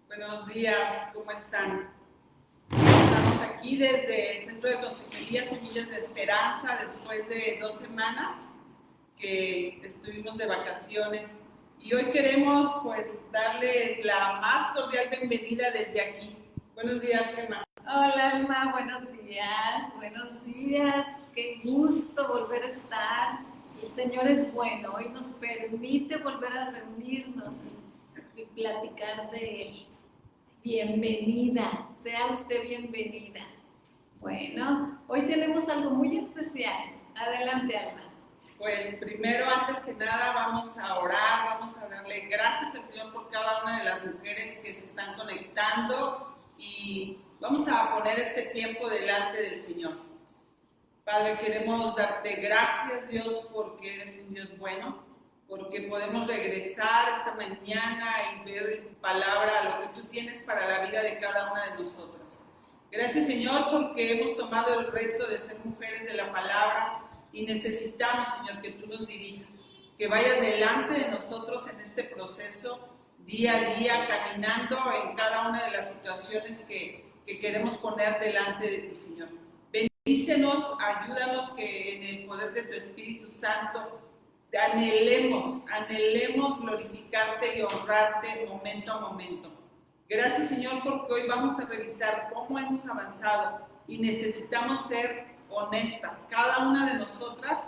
Buenos días, ¿cómo están? Estamos aquí desde el Centro de Consejería Semillas de Esperanza después de 2 semanas que estuvimos de vacaciones y hoy queremos pues darles la más cordial bienvenida desde aquí. Buenos días, Gemma. Hola Alma, buenos días, qué gusto volver a estar. El Señor es bueno, hoy nos permite volver a reunirnos y platicar de Él. Bienvenida, sea usted bienvenida. Bueno, hoy tenemos algo muy especial. Adelante, Alma. Pues primero, antes que nada, vamos a orar, vamos a darle gracias al Señor por cada una de las mujeres que se están conectando y vamos a poner este tiempo delante del Señor. Padre, queremos darte gracias, Dios, porque eres un Dios bueno, porque podemos regresar esta mañana y ver en tu palabra lo que tú tienes para la vida de cada una de nosotras. Gracias, Señor, porque hemos tomado el reto de ser mujeres de la palabra y necesitamos, Señor, que tú nos dirijas, que vayas delante de nosotros en este proceso, día a día, caminando en cada una de las situaciones que queremos poner delante de ti, Señor. Bendícenos, ayúdanos que en el poder de tu Espíritu Santo anhelemos glorificarte y honrarte momento a momento. Gracias, Señor, porque hoy vamos a revisar cómo hemos avanzado y necesitamos ser honestas, cada una de nosotras,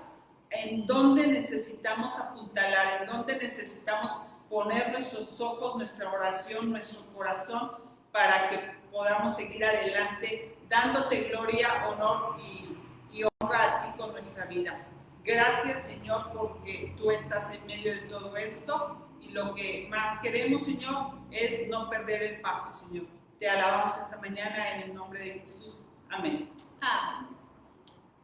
en dónde necesitamos apuntalar, en dónde necesitamos poner nuestros ojos, nuestra oración, nuestro corazón, para que podamos seguir adelante, dándote gloria, honor y honra a ti con nuestra vida. Gracias, Señor, porque tú estás en medio de todo esto y lo que más queremos, Señor, es no perder el paso, Señor. Te alabamos esta mañana en el nombre de Jesús. Amén.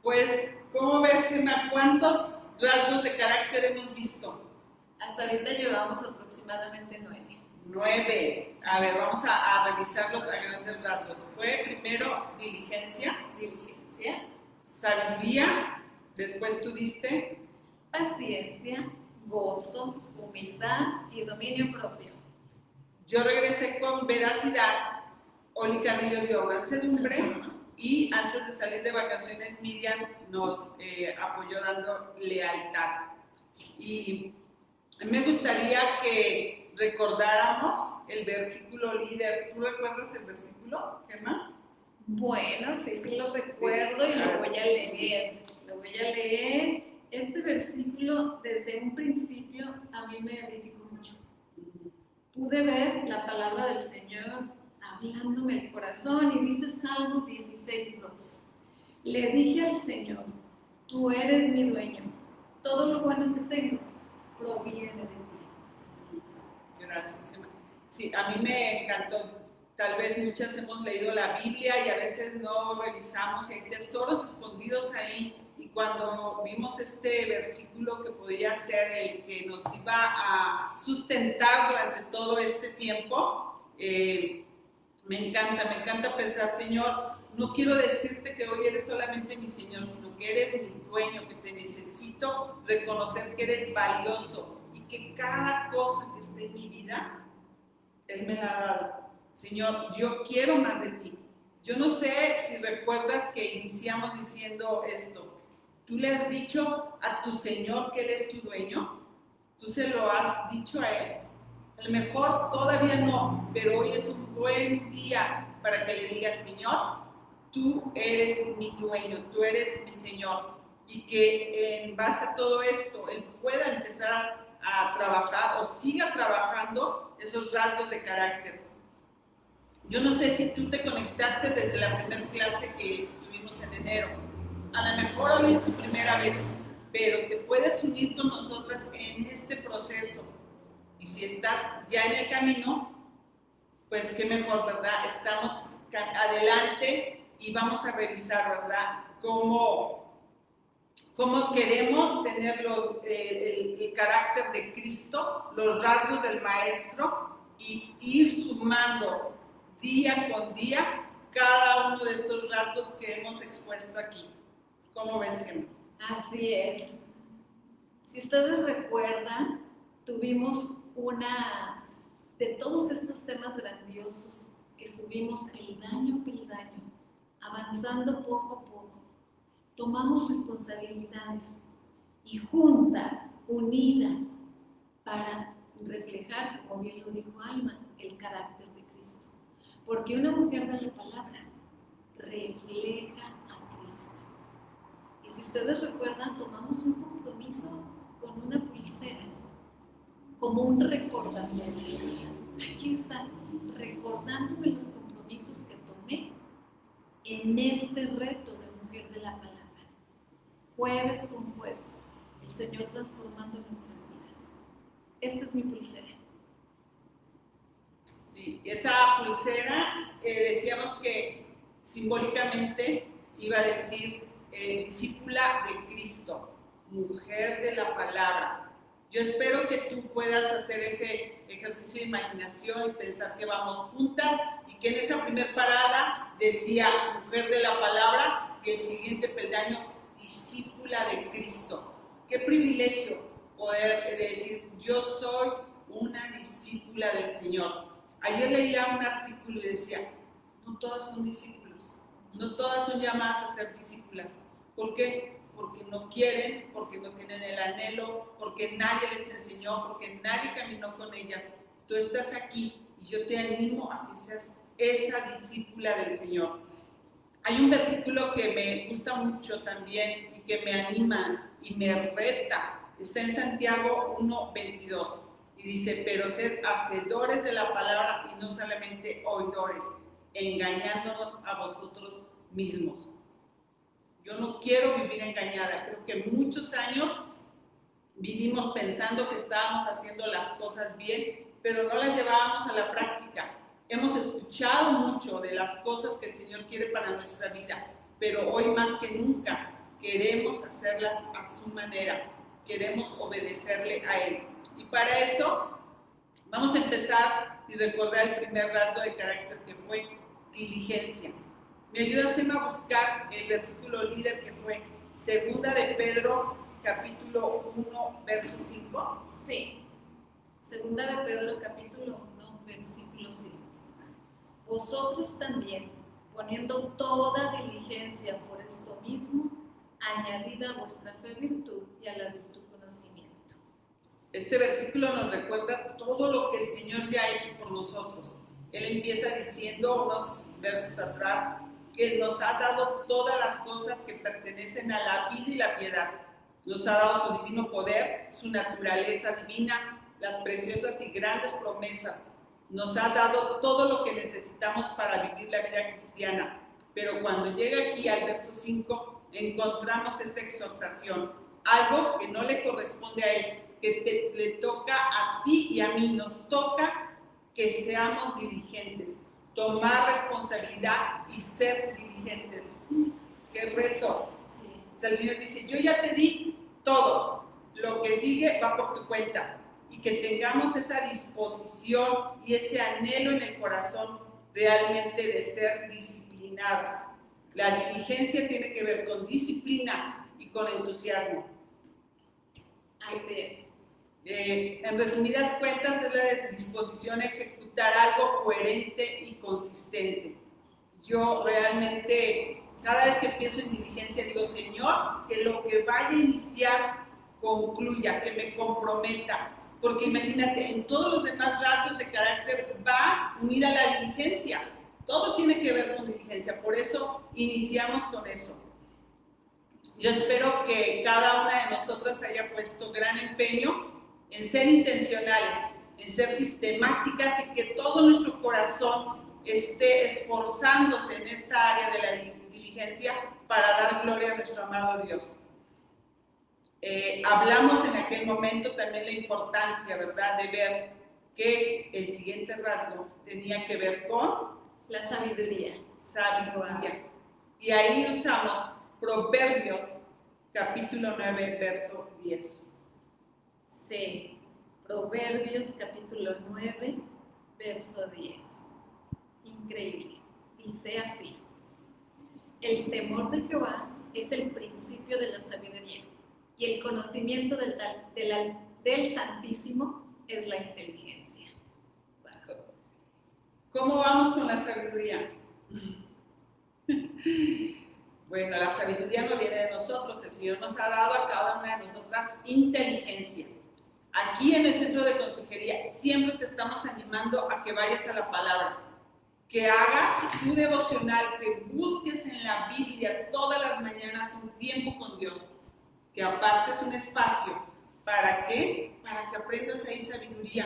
Pues, ¿cómo ves, Gemma? ¿Cuántos rasgos de carácter hemos visto? Hasta ahorita llevamos aproximadamente 9. 9. A ver, vamos a revisarlos a grandes rasgos. Fue primero diligencia, sabiduría, después tuviste paciencia, gozo, humildad y dominio propio. Yo regresé con veracidad, Oli Carrillo dio mansedumbre y antes de salir de vacaciones Miriam nos apoyó dando lealtad. Y me gustaría que recordáramos el versículo líder. ¿Tú recuerdas el versículo, Gemma? Bueno, sí lo recuerdo y lo voy a leer. Este versículo desde un principio a mí me edificó mucho. Pude ver la palabra del Señor hablándome el corazón y dice Salmos 16:2. Le dije al Señor, tú eres mi dueño, todo lo bueno que tengo proviene de ti. Gracias, Gemma. Sí, a mí me encantó. Tal vez muchas hemos leído la Biblia y a veces no revisamos, y hay tesoros escondidos ahí. Y cuando vimos este versículo que podía ser el que nos iba a sustentar durante todo este tiempo, me encanta pensar, Señor, no quiero decirte que hoy eres solamente mi Señor, sino que eres mi dueño, que te necesito reconocer que eres valioso y que cada cosa que esté en mi vida, Él me la ha dado. Señor, yo quiero más de ti. Yo no sé si recuerdas que iniciamos diciendo esto. ¿Tú le has dicho a tu Señor que Él es tu dueño? ¿Tú se lo has dicho a Él? A lo mejor todavía no, pero hoy es un buen día para que le digas, Señor, tú eres mi dueño, tú eres mi Señor. Y que en base a todo esto, Él pueda empezar a trabajar o siga trabajando esos rasgos de carácter. Yo no sé si tú te conectaste desde la primera clase que tuvimos en enero. A lo mejor hoy es tu primera vez, pero te puedes unir con nosotras en este proceso. Y si estás ya en el camino, pues qué mejor, ¿verdad? Estamos adelante y vamos a revisar, ¿verdad? Cómo queremos tener el carácter de Cristo, los rasgos del Maestro y ir sumando día con día cada uno de estos rasgos que hemos expuesto aquí. ¿Cómo ves, Gemma? Así es. Si ustedes recuerdan, tuvimos de todos estos temas grandiosos que subimos peldaño a peldaño, avanzando poco a poco, tomamos responsabilidades y juntas, unidas, para reflejar, como bien lo dijo Alma, el carácter de Cristo. Porque una mujer de la palabra refleja a Cristo. Y si ustedes recuerdan, tomamos un compromiso con una pulsera, como un recordatorio. Aquí está, recordándome los compromisos que tomé en este reto de mujer de la palabra. Jueves con jueves, el Señor transformando nuestras vidas. Esta es mi pulsera. Sí, esa pulsera decíamos que simbólicamente iba a decir discípula de Cristo, mujer de la palabra. Yo espero que tú puedas hacer ese ejercicio de imaginación y pensar que vamos juntas y que en esa primer parada decía mujer de la palabra y el siguiente peldaño discípula de Cristo. Qué privilegio poder decir yo soy una discípula del Señor. Ayer leía un artículo y decía no todas son discípulos, no todas son llamadas a ser discípulas. ¿Por qué? Porque no quieren, porque no tienen el anhelo, porque nadie les enseñó, porque nadie caminó con ellas. Tú estás aquí y yo te animo a que seas esa discípula del Señor. Hay un versículo que me gusta mucho también y que me anima y me reta. Está en Santiago 1:22 y dice, pero sed hacedores de la palabra y no solamente oidores, engañándonos a vosotros mismos. Yo no quiero vivir engañada. Creo que muchos años vivimos pensando que estábamos haciendo las cosas bien, pero no las llevábamos a la práctica. Hemos escuchado mucho de las cosas que el Señor quiere para nuestra vida, pero hoy más que nunca queremos hacerlas a su manera, queremos obedecerle a Él. Y para eso vamos a empezar y recordar el primer rasgo de carácter que fue diligencia. ¿Me ayudas a buscar el versículo líder que fue Segunda de Pedro, capítulo 1, verso 5? Sí. Segunda de Pedro, capítulo 1, versículo 5. Vosotros también, poniendo toda diligencia por esto mismo, añadid a vuestra fe virtud y a la virtud conocimiento. Este versículo nos recuerda todo lo que el Señor ya ha hecho por nosotros. Él empieza diciendo unos versos atrás que nos ha dado todas las cosas que pertenecen a la vida y la piedad. Nos ha dado su divino poder, su naturaleza divina, las preciosas y grandes promesas. Nos ha dado todo lo que necesitamos para vivir la vida cristiana. Pero cuando llega aquí al verso 5, encontramos esta exhortación, algo que no le corresponde a Él, que le toca a ti y a mí, nos toca que seamos diligentes, tomar responsabilidad y ser diligentes. ¡Qué reto! Sí. O sea, el Señor dice, yo ya te di todo, lo que sigue va por tu cuenta. Y que tengamos esa disposición y ese anhelo en el corazón realmente de ser disciplinadas. La diligencia tiene que ver con disciplina y con entusiasmo. Así es. En resumidas cuentas, es la disposición a ejecutar algo coherente y consistente. Yo realmente, cada vez que pienso en diligencia, digo, Señor, que lo que vaya a iniciar concluya, que me comprometa. Porque imagínate, en todos los demás rasgos de carácter va unida la diligencia. Todo tiene que ver con diligencia, por eso iniciamos con eso. Yo espero que cada una de nosotras haya puesto gran empeño en ser intencionales, en ser sistemáticas y que todo nuestro corazón esté esforzándose en esta área de la diligencia para dar gloria a nuestro amado Dios. Hablamos en aquel momento también la importancia, ¿verdad?, de ver que el siguiente rasgo tenía que ver con la sabiduría. Y ahí usamos Proverbios, capítulo 9, verso 10. Sí, Proverbios, capítulo 9, verso 10. Increíble. Dice así: el temor de Jehová es el principio de la sabiduría, y el conocimiento del Santísimo es la inteligencia. Wow. ¿Cómo vamos con la sabiduría? Bueno, la sabiduría no viene de nosotros, el Señor nos ha dado a cada una de nosotras inteligencia. Aquí en el Centro de Consejería siempre te estamos animando a que vayas a la palabra, que hagas tu devocional, que busques en la Biblia todas las mañanas un tiempo con Dios, que apartes un espacio. ¿Para qué? Para que aprendas ahí sabiduría.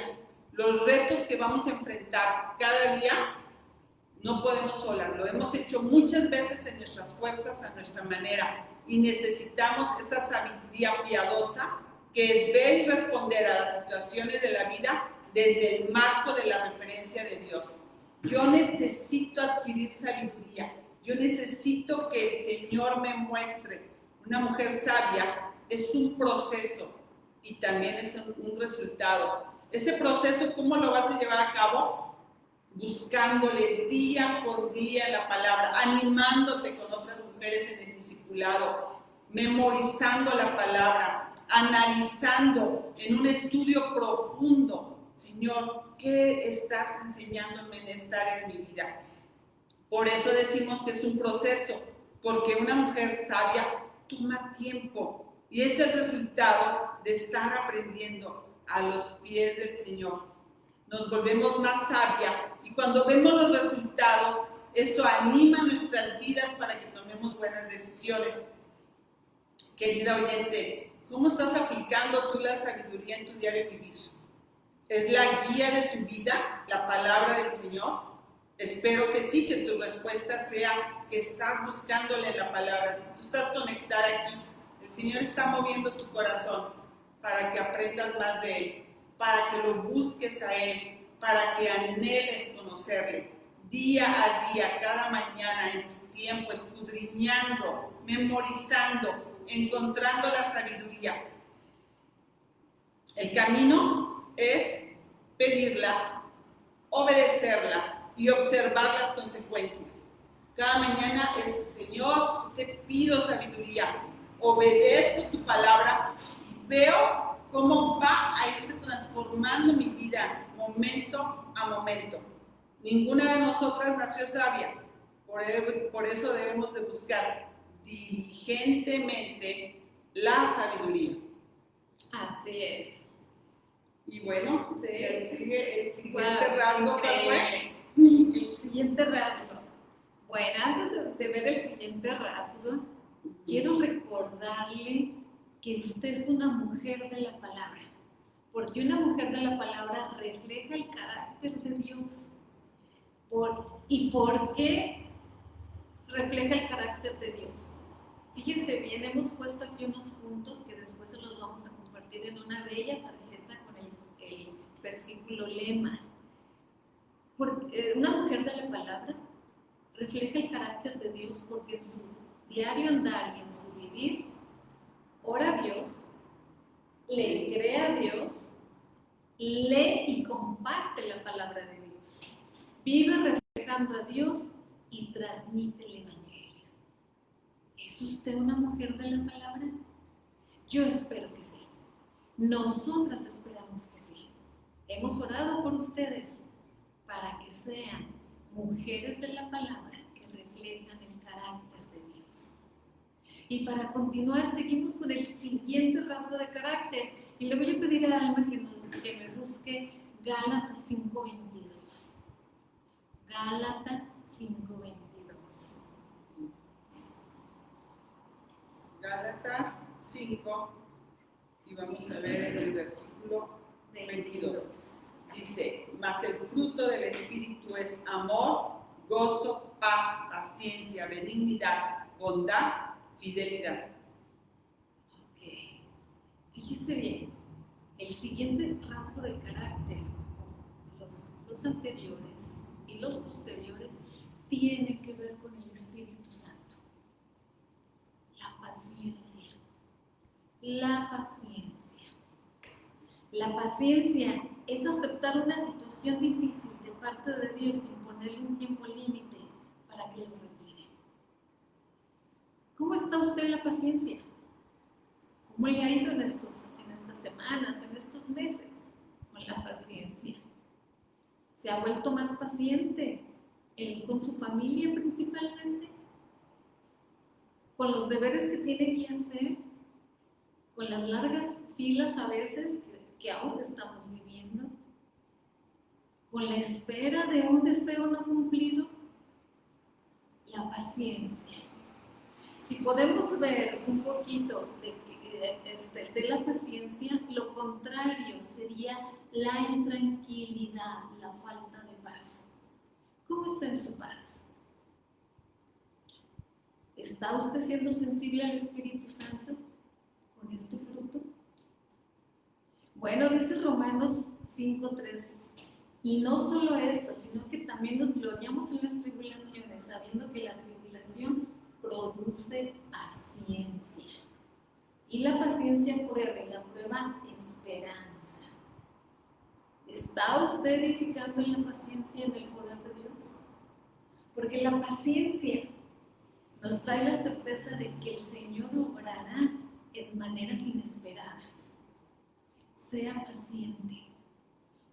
Los retos que vamos a enfrentar cada día no podemos solas, lo hemos hecho muchas veces en nuestras fuerzas, a nuestra manera, y necesitamos esa sabiduría piadosa que es ver y responder a las situaciones de la vida desde el marco de la referencia de Dios. Yo necesito adquirir sabiduría, yo necesito que el Señor me muestre. Una mujer sabia es un proceso y también es un resultado. Ese proceso, ¿cómo lo vas a llevar a cabo? Buscándole día por día la palabra, animándote con otras mujeres en el discipulado, memorizando la palabra, analizando en un estudio profundo. Señor, ¿qué estás enseñándome en esta área de mi vida? Por eso decimos que es un proceso, porque una mujer sabia toma tiempo y es el resultado de estar aprendiendo a los pies del Señor. Nos volvemos más sabia y cuando vemos los resultados, eso anima nuestras vidas para que tomemos buenas decisiones. Querida oyente, ¿cómo estás aplicando tú la sabiduría en tu diario vivir? ¿Es la guía de tu vida, la palabra del Señor? Espero que sí, que tu respuesta sea que estás buscándole la palabra. Si tú estás conectada aquí, el Señor está moviendo tu corazón para que aprendas más de Él, para que lo busques a Él, para que anheles conocerle día a día, cada mañana, en tu tiempo, escudriñando, memorizando, encontrando la sabiduría. El camino es pedirla, obedecerla y observar las consecuencias. Cada mañana es, Señor, te pido sabiduría, obedezco tu palabra y veo cómo va a irse transformando mi vida momento a momento. Ninguna de nosotras nació sabia, por eso debemos de buscar diligentemente la sabiduría. Así es. Y bueno, Sí. el siguiente rasgo, ¿cuál fue? El siguiente rasgo. Bueno, antes de ver el siguiente rasgo, quiero recordarle que usted es una mujer de la palabra, porque una mujer de la palabra refleja el carácter de Dios. ¿Y por qué refleja el carácter de Dios? Fíjense bien, hemos puesto aquí unos puntos que después se los vamos a compartir en una bella tarjeta con el versículo lema. Una mujer de la palabra refleja el carácter de Dios porque en su diario andar y en su vivir ora a Dios, le cree a Dios, lee y comparte la palabra de Dios, vive reflejando a Dios y transmite el Evangelio. ¿Es usted una mujer de la palabra? Yo espero que sí. Nosotras esperamos que sí. Hemos orado por ustedes para que sean mujeres de la palabra que reflejan el carácter de Dios. Y para continuar, seguimos con el siguiente rasgo de carácter. Y le voy a pedir a Alma que me busque Gálatas 5:22. Gálatas 5:22. Gálatas 5, y vamos a ver en el versículo 22. Dice, mas el fruto del Espíritu es amor, gozo, paz, paciencia, benignidad, bondad, fidelidad. Ok. Fíjese bien, el siguiente rasgo de carácter, los anteriores y los posteriores, tiene que ver con el Espíritu Santo. La paciencia. La paciencia. La paciencia es aceptar una situación difícil de parte de Dios sin ponerle un tiempo límite para que lo retire. ¿Cómo está usted en la paciencia? ¿Cómo le ha ido en estas semanas, en estos meses con la paciencia? ¿Se se ha vuelto más paciente con su familia principalmente, con los deberes que tiene que hacer, con las largas filas a veces que aún estamos viviendo, con la espera de un deseo no cumplido, la paciencia. Si podemos ver un poquito de la paciencia, lo contrario sería la intranquilidad, la falta de paz. ¿Cómo está en su paz? ¿Está usted siendo sensible al Espíritu Santo con este fruto? Bueno, dice Romanos 5:3, y no solo esto, sino que también nos gloriamos en las tribulaciones, sabiendo que la tribulación produce paciencia. Y la paciencia prueba, y la prueba esperanza. ¿Está usted edificando en la paciencia en el poder de Dios? Porque la paciencia nos trae la certeza de que el Señor obrará en maneras inesperadas. Sea paciente.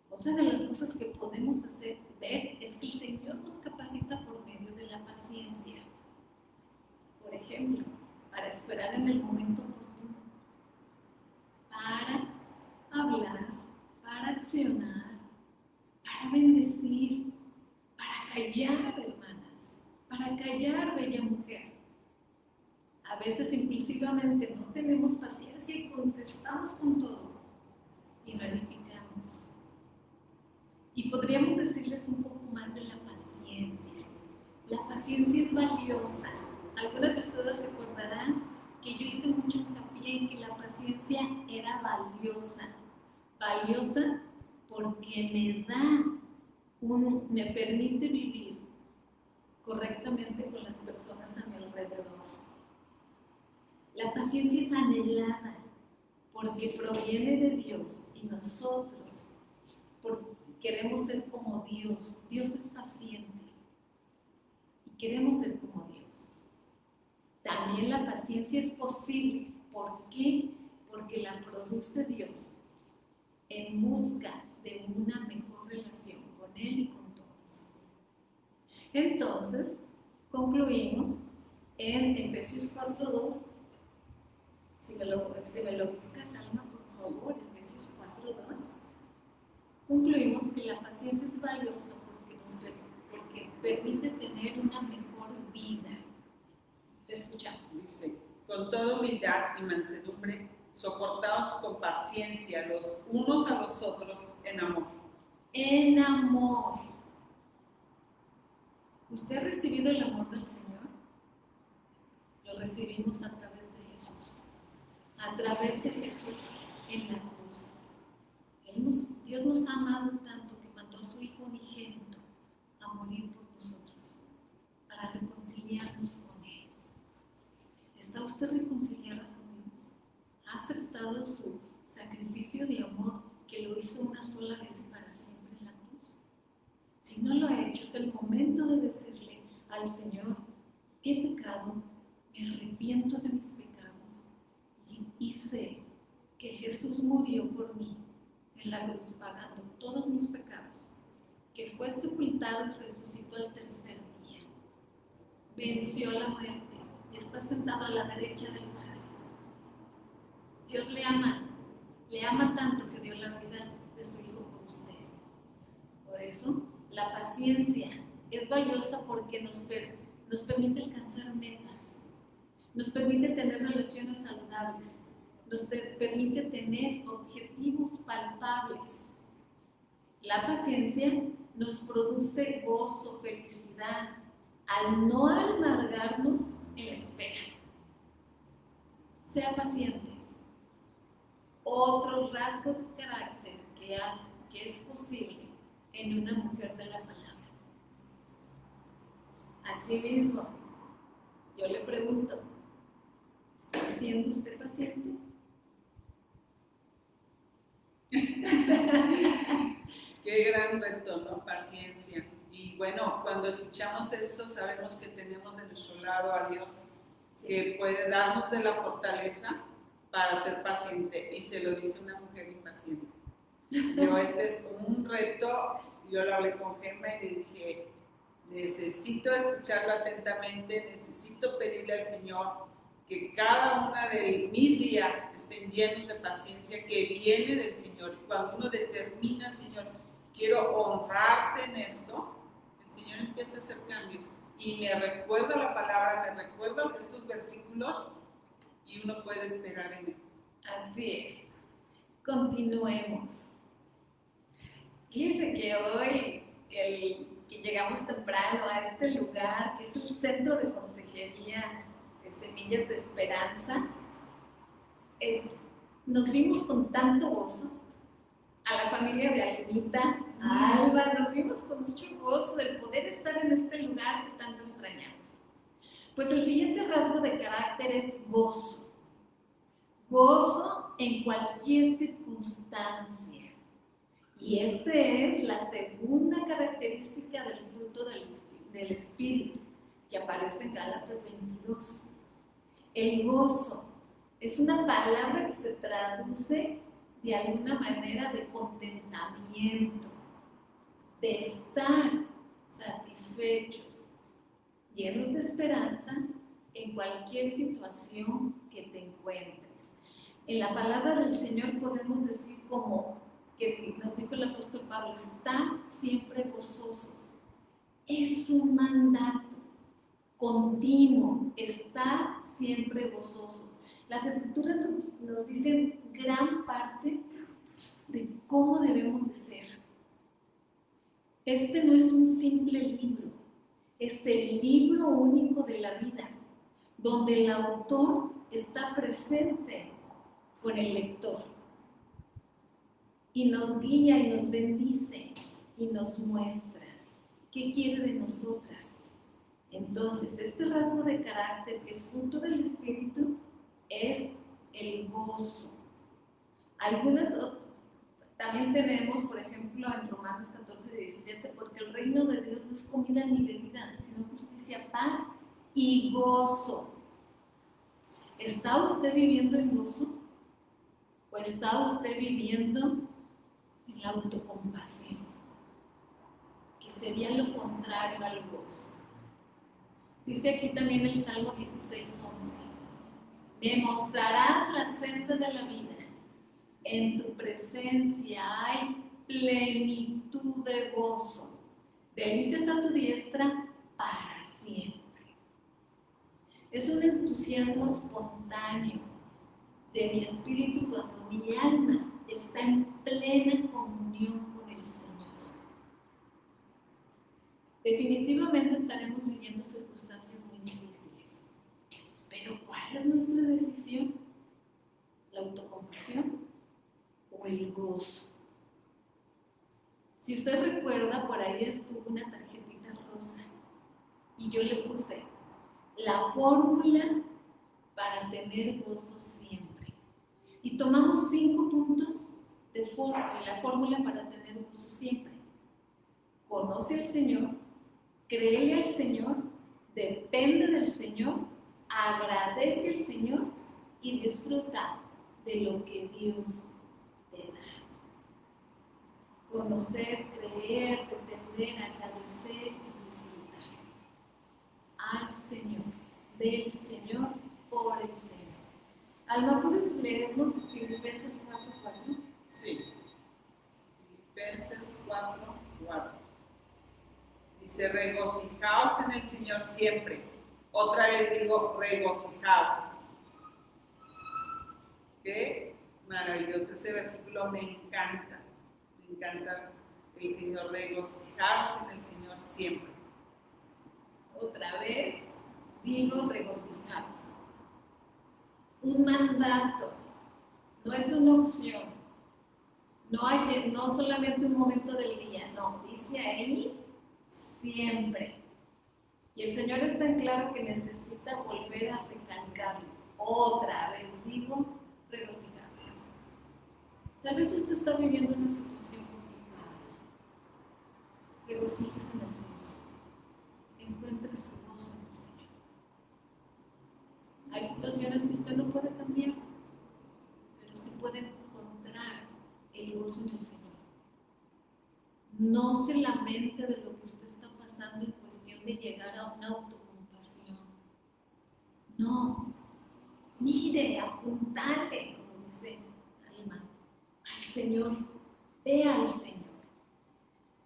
Otra de las cosas que podemos ver es que el Señor nos capacita por medio de la paciencia. Por ejemplo, para esperar en el momento oportuno, para hablar, para accionar, para bendecir, para callar, hermanas, para callar, bella mujer. A veces impulsivamente no tenemos paciencia y contestamos con todo y no edificamos. Y podríamos decirles un poco más de la paciencia. La paciencia es valiosa. Algunas de ustedes recordarán que yo hice mucho hincapié en que la paciencia era valiosa. Valiosa porque me permite vivir correctamente con las personas a mi alrededor. La paciencia es anhelada porque proviene de Dios y nosotros queremos ser como Dios. Dios es paciente y queremos ser como Dios. También la paciencia es posible. ¿Por qué? Porque la produce Dios en busca de una mejor relación con Él y con todos. Entonces, concluimos en Efesios 4:2. Si me lo buscas, Alma, por favor, Efesios 4:2. Concluimos que la paciencia es valiosa porque permite tener una mejor vida. ¿Te escuchamos? Dice, con toda humildad y mansedumbre, soportaos con paciencia los unos a los otros en amor. En amor. ¿Usted ha recibido el amor del Señor? Lo recibimos a través de Jesús. A través de Jesús en la cruz. Dios nos ha amado tanto que mandó a su Hijo unigénito a morir por nosotros, para reconciliarnos con Él. ¿Está usted reconciliada con Dios? ¿Ha aceptado su sacrificio de amor que lo hizo una sola vez y para siempre en la cruz? Si no lo ha hecho, es el momento de decirle al Señor: he pecado, me arrepiento de mis pecados y sé que Jesús murió por mí en la cruz, pagando todos mis pecados, que fue sepultado y resucitó al tercer día, venció la muerte y está sentado a la derecha del Padre. Dios le ama tanto que dio la vida de su Hijo por usted. Por eso, la paciencia es valiosa porque nos permite alcanzar metas, nos permite tener relaciones saludables, nos permite tener objetivos palpables. La paciencia nos produce gozo, felicidad, al no amargarnos en la espera. Sea paciente. Otro rasgo de carácter que es posible en una mujer de la palabra. Asimismo, yo le pregunto, ¿está siendo usted paciente? Qué gran reto, ¿no? Paciencia. Y bueno, cuando escuchamos esto, sabemos que tenemos de nuestro lado a Dios, que puede darnos de la fortaleza para ser paciente, y se lo dice una mujer impaciente. Pero este es un reto yo lo hablé con Gemma y le dije, necesito escucharlo atentamente, necesito pedirle al Señor que cada una de mis días estén llenos de paciencia que viene del Señor. Y cuando uno determina, Señor, quiero honrarte en esto, el Señor empieza a hacer cambios. Y me recuerda la palabra, me recuerda estos versículos y uno puede esperar en él. Así es. Continuemos. Fíjense que hoy, que llegamos temprano a este lugar, que es el Centro de Consejería de Semillas de Esperanza, nos vimos con tanto gozo. A la familia de Almita, a Alba, nos vimos con mucho gozo del poder estar en este lugar que tanto extrañamos. Pues el siguiente rasgo de carácter es gozo. Gozo en cualquier circunstancia. Y esta es la segunda característica del fruto del Espíritu, que aparece en Gálatas 22. El gozo es una palabra que se traduce de alguna manera de contentamiento, de estar satisfechos, llenos de esperanza en cualquier situación que te encuentres. En la palabra del Señor podemos decir como que nos dijo el apóstol Pablo, estad siempre gozosos. Es un mandato continuo, estar siempre gozosos. Las Escrituras nos dicen gran parte de cómo debemos de ser. Este no es un simple libro, es el libro único de la vida, donde el autor está presente con el lector y nos guía y nos bendice y nos muestra qué quiere de nosotras. Entonces, este rasgo de carácter que es fruto del Espíritu es el gozo. También tenemos, por ejemplo, en Romanos 14:17, porque el reino de Dios no es comida ni bebida, sino justicia, paz y gozo. ¿Está usted viviendo en gozo? ¿O está usted viviendo en la autocompasión? Que sería lo contrario al gozo. Dice aquí también el Salmo 16:11. Me mostrarás la senda de la vida. En tu presencia hay plenitud de gozo. Delicias a tu diestra para siempre. Es un entusiasmo espontáneo de mi espíritu cuando mi alma está en plena comunión con el Señor. Definitivamente estaremos viviendo circunstancias muy difíciles. Pero ¿cuál es nuestra decisión? ¿La autocompasión o el gozo? Si usted recuerda, por ahí estuvo una tarjetita rosa y yo le puse la fórmula para tener gozo siempre. Y tomamos 5 puntos de la fórmula para tener gozo siempre. Conoce al Señor, créele al Señor, depende del Señor, agradece al Señor y disfruta de lo que Dios te da. Conocer, creer, depender, agradecer y disfrutar al Señor, del Señor, por el Señor. Alma, ¿puedes leernos Filipenses 4:4? Sí. Filipenses 4:4. Dice, regocijaos en el Señor siempre. Otra vez digo, regocijaos. Qué maravilloso, ese versículo me encanta. Me encanta el Señor, regocijarse en el Señor siempre. Otra vez digo, regocijaos. Un mandato, no es una opción. No solamente un momento del día, no, dice ahí siempre. Y el Señor es tan claro que necesita volver a recalcarlo. Otra vez digo, regocijaos. Tal vez usted está viviendo una situación complicada. Regocíjese en el Señor. Encuentre su gozo en el Señor. Hay situaciones que usted no puede cambiar, pero sí puede encontrar el gozo en el Señor. no se lamente de lo que usted está pasando en cuestión de llegar a una autocompasión. No, mire, apuntale, como dice Alma, al Señor, ve al Señor,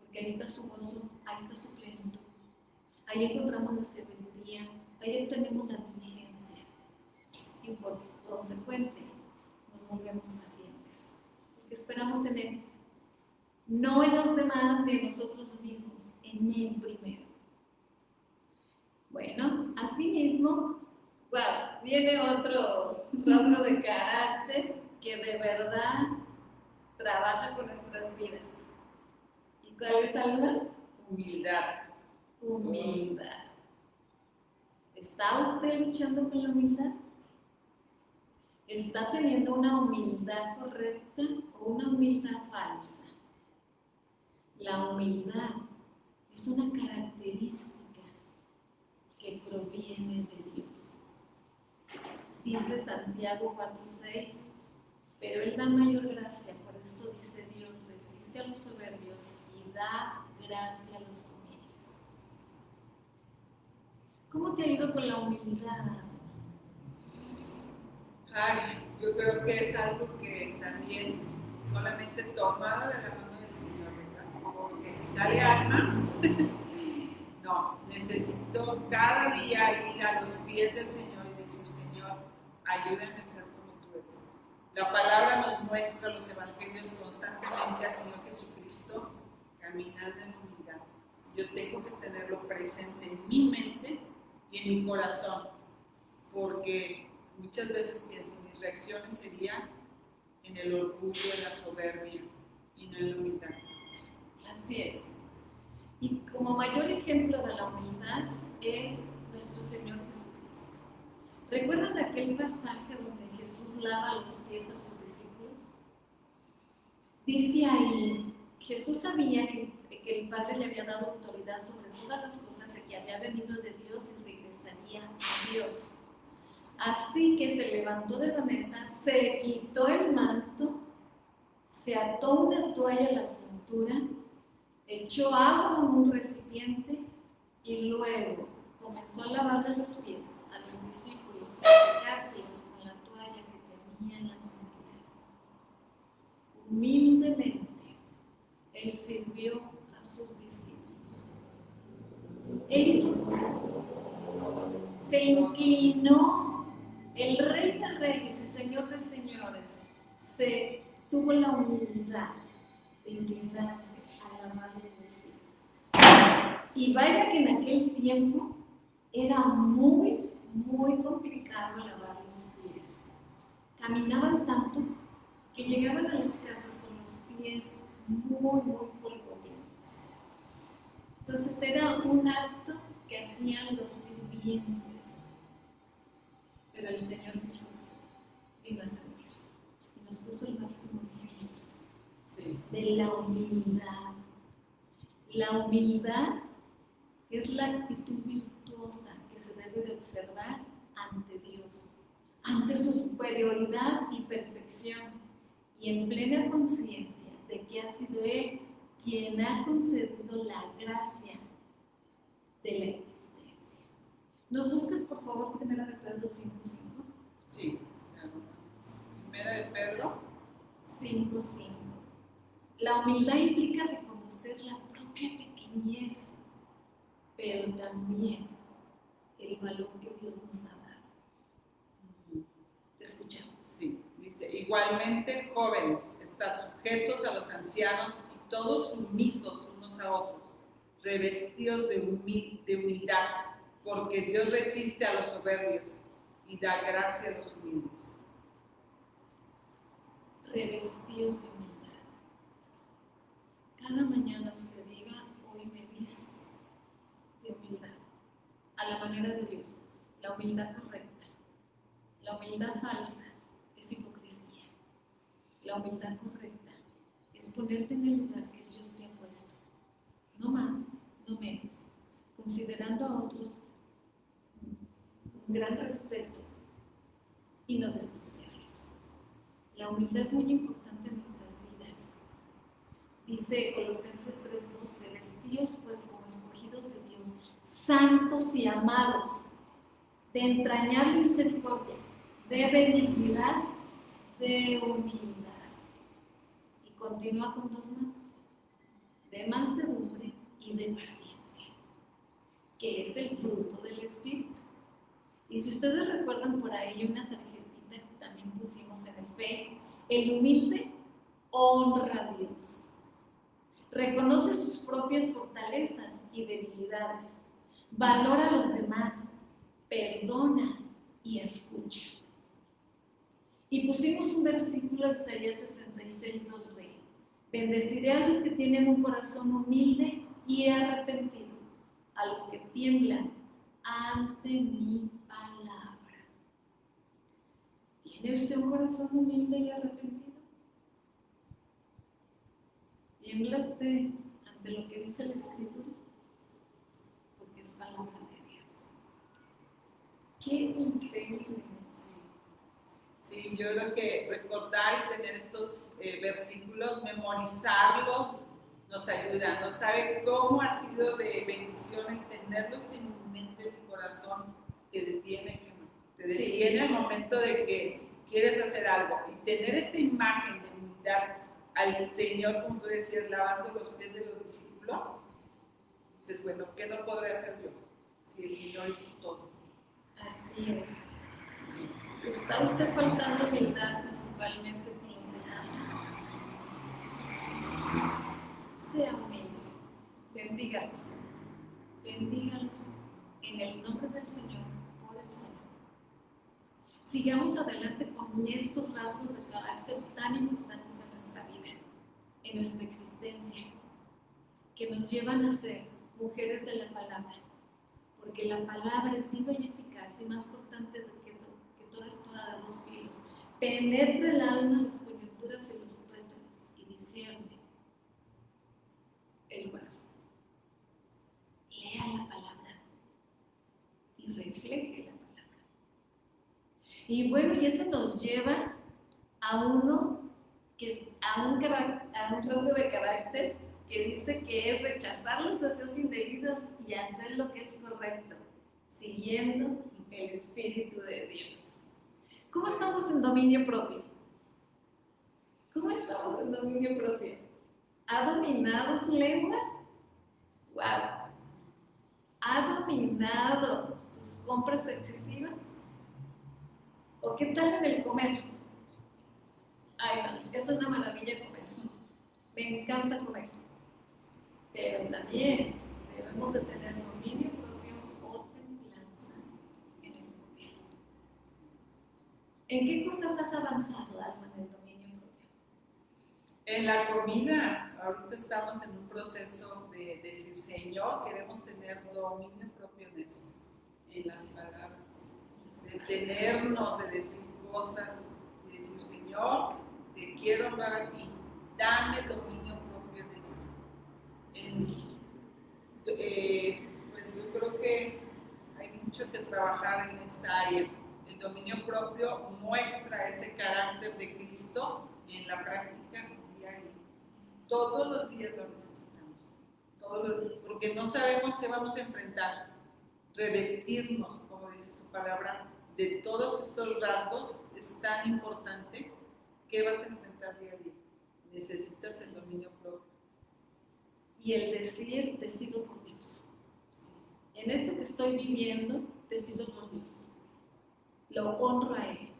porque ahí está su gozo, ahí está su plenitud, ahí encontramos la sabiduría, ahí obtenemos la diligencia y por consecuente nos volvemos pacientes, porque esperamos en Él, no en los demás ni en nosotros mismos, en Él primero. Bueno, asimismo, viene otro rasgo de carácter que de verdad trabaja con nuestras vidas. ¿Y cuál es, Alma? Humildad. Humildad. ¿Está usted luchando con la humildad? ¿Está teniendo una humildad correcta o una humildad falsa? La humildad es una característica que proviene de Dios. Dice Santiago 4:6, pero Él da mayor gracia, por eso dice Dios, resiste a los soberbios y da gracia a los humildes. ¿Cómo te ha ido con la humildad? Ay, yo creo que es algo que también solamente tomada de la mano del Señor, ¿verdad? Porque si sale Alma, no, necesito cada día ir a los pies del Señor y decir, Señor, ayúdame a ser como tú eres. La palabra nos muestra los evangelios constantemente al Señor Jesucristo caminando en humildad. Yo tengo que tenerlo presente en mi mente y en mi corazón, porque muchas veces pienso, mis reacciones serían en el orgullo, en la soberbia y no en la humildad. Así es. Y como mayor ejemplo de la humildad es nuestro Señor Jesucristo. ¿Recuerdan aquel pasaje donde Jesús lava los pies a sus discípulos? Dice ahí, Jesús sabía que el Padre le había dado autoridad sobre todas las cosas y que había venido de Dios y regresaría a Dios. Así que se levantó de la mesa, se quitó el manto, se ató una toalla a la cintura, echó agua en un recipiente y luego comenzó a lavarle los pies a los discípulos y a secárselos con la toalla que tenía en la cintura. Humildemente, Él sirvió a sus discípulos. Él hizo todo. Se inclinó. El Rey de Reyes y Señor de Señores tuvo la humildad de inclinarse a lavarle los pies. Y vaya que en aquel tiempo era muy, muy complicado lavar los pies. Caminaban tanto que llegaban a las casas con los pies muy, muy polvorientos. Entonces era un acto que hacían los sirvientes. Pero el Señor Jesús vino a servir y nos puso el máximo ejemplo de la humildad. La humildad es la actitud virtuosa que se debe de observar ante Dios, ante su superioridad y perfección, y en plena conciencia de que ha sido Él quien ha concedido la gracia de la existencia. ¿Nos buscas, por favor, Primera de Pedro 5:5? Sí, Primera de Pedro 5:5. La humildad implica reconocer la propia pequeñez, pero también el valor que Dios nos ha dado. Te escuchamos. Sí, dice, igualmente jóvenes, estad sujetos a los ancianos y todos sumisos unos a otros, revestidos de humildad, porque Dios resiste a los soberbios y da gracia a los humildes. Revestidos de humildad. Cada mañana usted diga, hoy me visto de humildad, a la manera de Dios, la humildad correcta. La humildad falsa es hipocresía. La humildad correcta es ponerte en el lugar que Dios te ha puesto, no más, no menos, considerando a otros con gran respeto y no despreciarlos. La humildad es muy importante en nuestras vidas. Dice Colosenses 3:2, santos y amados, de entrañable misericordia, de benignidad, de humildad. Y continúa con dos más, de mansedumbre y de paciencia, que es el fruto del Espíritu. Y si ustedes recuerdan por ahí una tarjetita que también pusimos en el Face, el humilde honra a Dios, reconoce sus propias fortalezas y debilidades, valora a los demás, perdona y escucha. Y pusimos un versículo de Isaías 66, 2b. Bendeciré a los que tienen un corazón humilde y arrepentido, a los que tiemblan ante mi palabra. ¿Tiene usted un corazón humilde y arrepentido? ¿Tiembla usted ante lo que dice la Escritura? Porque es palabra de Dios. ¡Qué increíble! Sí, yo creo que recordar y tener estos versículos, memorizarlos, nos ayuda. No sabe cómo ha sido de bendición el tenerlos en mi mente, en mi corazón, te detiene al momento de que quieres hacer algo. Y tener esta imagen de humildad al Señor, como tú decías, lavando los pies de los discípulos, dices, bueno, ¿qué no podré hacer yo? Si el Señor hizo todo. Así es. ¿Está usted faltando humildad principalmente con los demás? Sea humilde, bendígalos en el nombre del Señor, por el Señor. Sigamos adelante con estos rasgos de carácter tan importantes en nuestra vida, en nuestra existencia, que nos llevan a ser mujeres de la palabra, porque la palabra es viva y eficaz y más cortante que toda espada de dos filos, penetra el alma, las coyunturas y los tuétanos y discierne el corazón. Lea la palabra y refleje la palabra. Y bueno, y eso nos lleva a un rasgo de carácter que dice que es rechazar los deseos indebidos y hacer lo que es correcto, siguiendo el Espíritu de Dios. ¿Cómo estamos en dominio propio? ¿Cómo estamos en dominio propio? ¿Ha dominado su lengua? ¡Wow! ¿Ha dominado sus compras excesivas? ¿O qué tal en el comer? Ay, no, es una maravilla comer. Me encanta comer. Pero también debemos de tener dominio propio o templanza en el comer. ¿En qué cosas has avanzado, Alma, en el dominio propio? En la comida, ahorita estamos en un proceso de decir, Señor, queremos tener dominio propio en eso, en las palabras, de detenernos, de decir cosas, de decir, Señor, te quiero hablar a ti, dame dominio propio en esto. Pues yo creo que hay mucho que trabajar en esta área. El dominio propio muestra ese carácter de Cristo en la práctica diaria. Todos los días lo necesitamos. Todos los días, porque no sabemos qué vamos a enfrentar. Revestirnos, como dice su palabra, de todos estos rasgos es tan importante. ¿Qué vas a enfrentar día a día? Necesitas el dominio propio. Y el decir, decido por Dios. Sí. En esto que estoy viviendo, decido por Dios. Lo honro a Él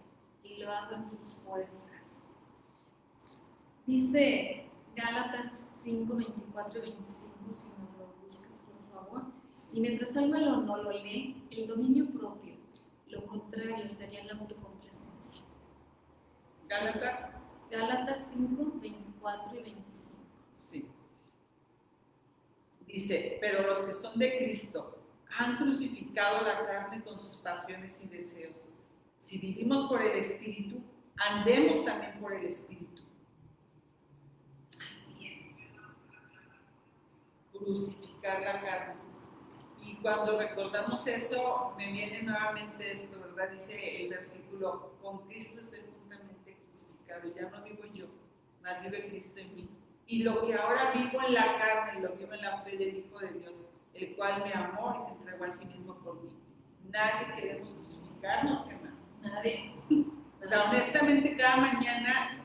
y lo hago en sus fuerzas. Dice Gálatas 5, 24 y 25, si no lo buscas, por favor. Y mientras Alma no lo lee, el dominio propio, lo contrario sería la autocomplacencia. Gálatas 5, 24 y 25. Sí. Dice, pero los que son de Cristo han crucificado la carne con sus pasiones y deseos. Si vivimos por el Espíritu, andemos también por el Espíritu. Así es. Crucificar la carne. Y cuando recordamos eso, me viene nuevamente esto, ¿verdad? Dice el versículo, con Cristo estoy juntamente crucificado, ya no vivo yo, mas vive Cristo en mí. Y lo que ahora vivo en la carne, lo vivo en la fe del Hijo de Dios, el cual me amó y se entregó a sí mismo por mí. Nadie queremos crucificarnos, Gemma. Nadie. O sea, honestamente, cada mañana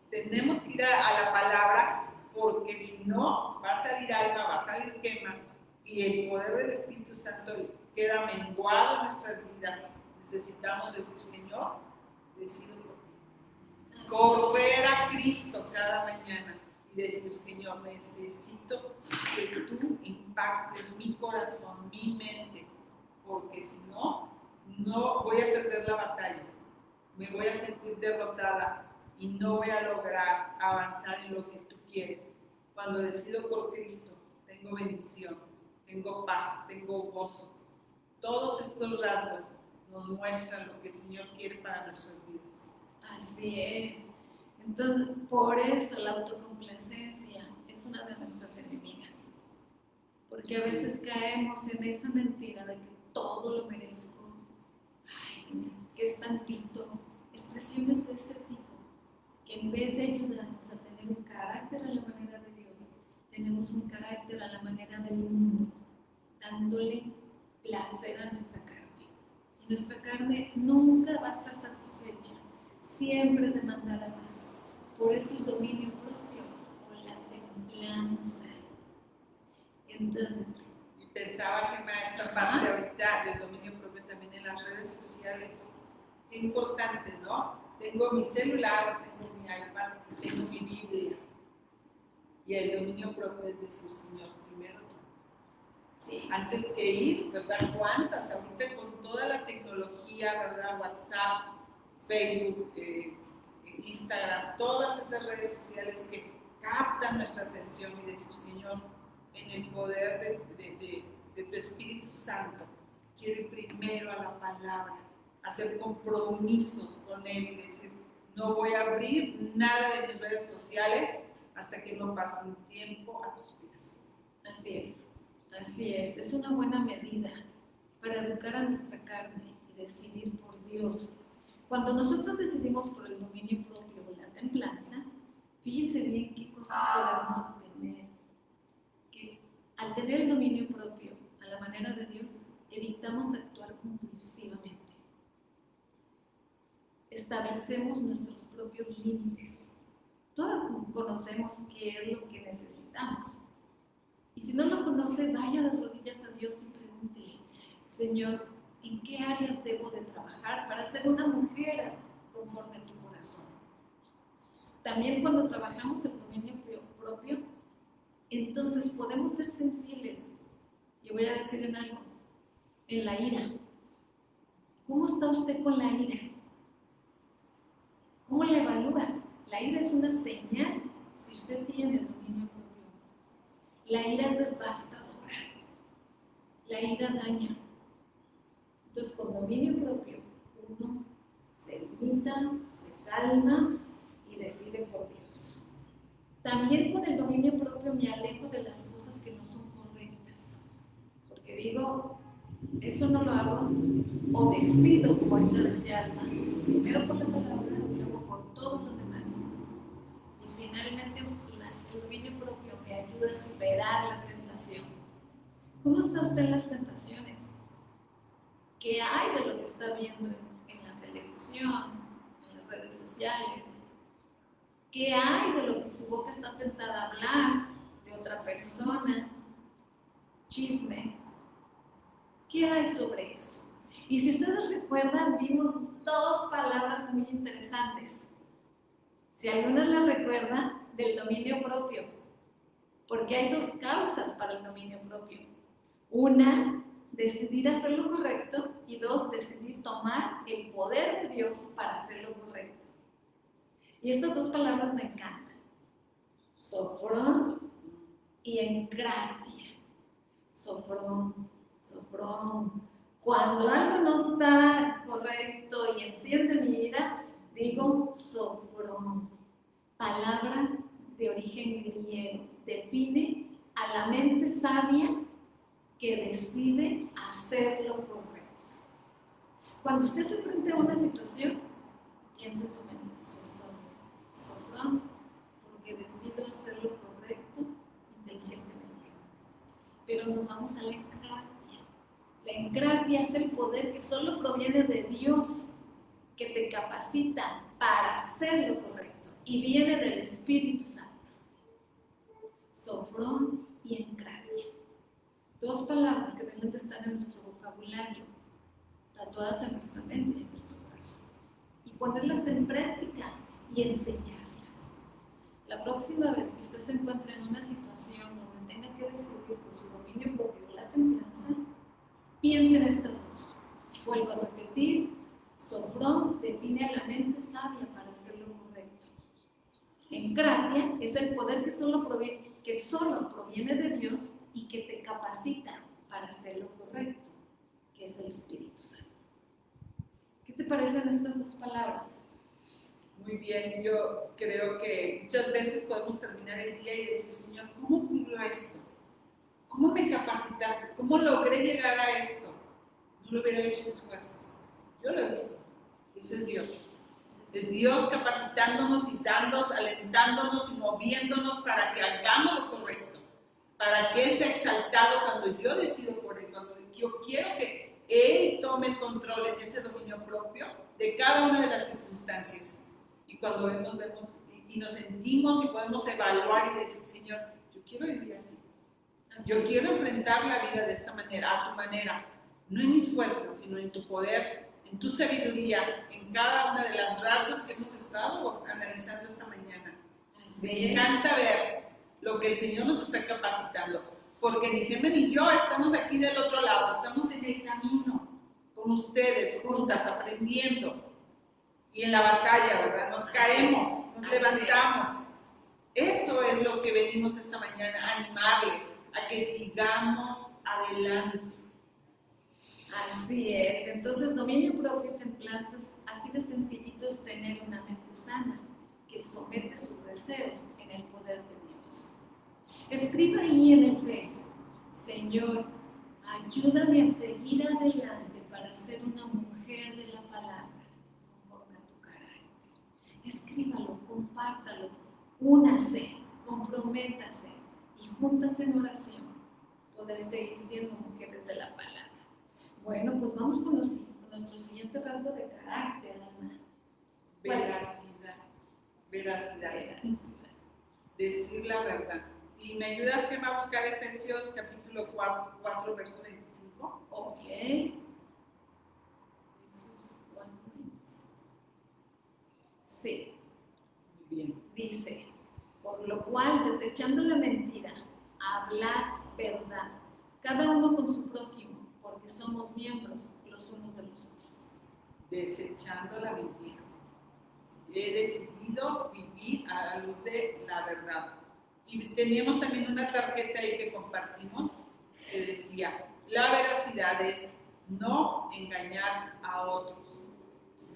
tenemos que ir a la palabra, porque si no, va a salir alma, va a salir Gemma, y el poder del Espíritu Santo queda menguado en nuestras vidas. Necesitamos decir, Señor, decido por ti. Correr a Cristo cada mañana y decir, Señor, necesito que tú impactes mi corazón, mi mente, porque si no, no voy a perder la batalla, me voy a sentir derrotada y no voy a lograr avanzar en lo que tú quieres. Cuando decido por Cristo, tengo bendición, tengo paz, tengo gozo. Todos estos rasgos nos muestran lo que el Señor quiere para nuestras vidas. Así es. Entonces, por eso la autocomplacencia es una de nuestras enemigas. Porque a veces caemos en esa mentira de que todo lo merezco. Ay, que es tantito. Expresiones de ese tipo, que en vez de ayudarnos a tener un carácter a la manera de Dios, tenemos un carácter a la manera del mundo, dándole placer a nuestra carne. Y nuestra carne nunca va a estar satisfecha, siempre demandará más. Por eso el dominio propio o la templanza. Entonces, y pensaba que esta parte ahorita del dominio propio también en las redes sociales. Qué importante, ¿no? Tengo mi celular, tengo mi iPad, tengo mi Biblia. Y el dominio propio es decir, Señor, primero tú. sí. Antes que ir, ¿verdad? ¿Cuántas? Ahorita con toda la tecnología, ¿verdad? WhatsApp, Facebook, Instagram, todas esas redes sociales que captan nuestra atención y decir, Señor, en el poder de tu Espíritu Santo, quiero ir primero a la palabra, hacer compromisos con Él y decir, no voy a abrir nada de mis redes sociales hasta que no pase un tiempo a tus pies. Así es una buena medida para educar a nuestra carne y decidir por Dios. Cuando nosotros decidimos por el dominio propio o la templanza, fíjense bien qué cosas podemos obtener. Que al tener el dominio propio a la manera de Dios, evitamos actuar compulsivamente. Establecemos nuestros propios límites. Todas conocemos qué es lo que necesitamos. Y si no lo conoce, vaya de rodillas a Dios y pregúntele, Señor, ¿en qué áreas debo de trabajar para ser una mujer conforme a tu corazón? También cuando trabajamos el dominio propio, entonces podemos ser sensibles. Y voy a decir en algo, en la ira. ¿Cómo está usted con la ira? ¿Cómo la evalúa? La ira es una señal si usted tiene dominio propio. La ira es devastadora. La ira daña. Entonces, con dominio propio, uno se limita, se calma y decide por Dios. También con el dominio propio me alejo de las cosas que no son correctas. Porque digo, eso no lo hago, o decido, como ahorita decía Alma, primero por la palabra, luego por todo lo demás. Y finalmente el dominio propio me ayuda a superar la tentación. ¿Cómo está usted en las tentaciones? ¿Qué hay de lo que está viendo en la televisión, en las redes sociales? ¿Qué hay de lo que su boca está tentada a hablar de otra persona? Chisme. ¿Qué hay sobre eso? Y si ustedes recuerdan, vimos dos palabras muy interesantes. Si algunas las recuerdan, del dominio propio. Porque hay dos causas para el dominio propio. Una, decidir hacer lo correcto, y dos, decidir tomar el poder de Dios para hacer lo correcto. Y estas dos palabras me encantan. Sofrón y encratia. Sofrón. Cuando algo no está correcto y enciende mi ira, digo sofrón. Palabra de origen griego. Define a la mente sabia que decide hacer lo correcto. Cuando usted se enfrenta a una situación, piensa en su mente, sofrón, porque decido hacer lo correcto inteligentemente. pero nos vamos a la encratia. La encratia es el poder que solo proviene de Dios, que te capacita para hacer lo correcto y viene del Espíritu Santo. Sofrón y encratia. Dos palabras que deben de estar en nuestro vocabulario, tatuadas en nuestra mente y en nuestro corazón. Y ponerlas en práctica y enseñarlas. La próxima vez que usted se encuentre en una situación donde tenga que decidir por su dominio propio o la templanza, piense en estas dos. Vuelvo a repetir, Sofrón define a la mente sabia para hacer lo correcto. Encratia es el poder que solo proviene de Dios y que te capacita para hacer lo correcto, que es el Espíritu Santo. ¿Qué te parecen estas dos palabras? Muy bien, yo creo que muchas veces podemos terminar el día y decir, Señor, ¿cómo ocurrió esto? ¿Cómo me capacitaste? ¿Cómo logré llegar a esto? No lo hubiera hecho mis fuerzas. Yo lo he visto. Ese es Dios. Es Dios capacitándonos y dándonos, alentándonos y moviéndonos para que hagamos lo correcto. Para que Él sea exaltado cuando yo decido por Él. Cuando yo quiero que Él tome el control en ese dominio propio de cada una de las circunstancias. Y cuando vemos y nos sentimos y podemos evaluar y decir, Señor, yo quiero vivir así. Yo quiero enfrentar la vida de esta manera, a tu manera, no en mis fuerzas, sino en tu poder, en tu sabiduría, en cada una de las rasgos que hemos estado analizando esta mañana. Me encanta ver lo que el Señor nos está capacitando, porque ni Gemen ni yo estamos aquí del otro lado, estamos en el camino, con ustedes, juntas, aprendiendo. Y en la batalla, ¿verdad? Nos caemos, nos levantamos. Eso es lo que venimos esta mañana, animarles a que sigamos adelante. Así es. Entonces, dominio propio y templanza, así de sencillito es tener una mente sana, que somete sus deseos en el poder de Dios. Escriba ahí en el Face, Señor, ayúdame a seguir adelante para ser una mujer de la palabra. Escríbalo, compártalo, únase, comprométase y juntas en oración poder seguir siendo mujeres de la palabra. Bueno, pues vamos con nuestro siguiente rasgo de carácter, Alma. Veracidad. Decir la verdad. ¿Y me ayudas, Gemma, a buscar Efesios capítulo 4 verso 25? Ok. Sí. Muy bien. Dice, por lo cual, desechando la mentira, hablad verdad, cada uno con su prójimo, porque somos miembros los unos de los otros. Desechando la mentira. He decidido vivir a la luz de la verdad. Y teníamos también una tarjeta ahí que compartimos que decía, la veracidad es no engañar a otros.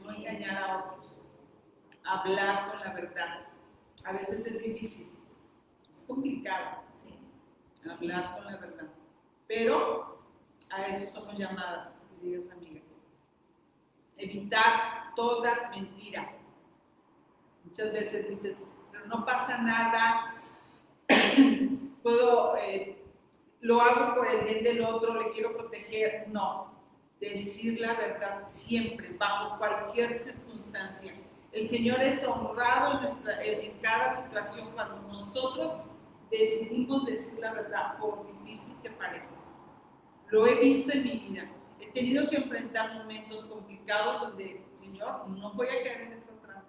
No engañar a otros. Hablar con la verdad. A veces es difícil, es complicado hablar con la verdad, pero a eso somos llamadas, queridas amigas. Evitar toda mentira. Muchas veces dices, pero no pasa nada, lo hago por el bien del otro, le quiero proteger. No, decir la verdad siempre, bajo cualquier circunstancia. El Señor es honrado en cada situación cuando nosotros decidimos decir la verdad, por difícil que parezca. Lo he visto en mi vida. He tenido que enfrentar momentos complicados donde, Señor, no voy a caer en esta trampa.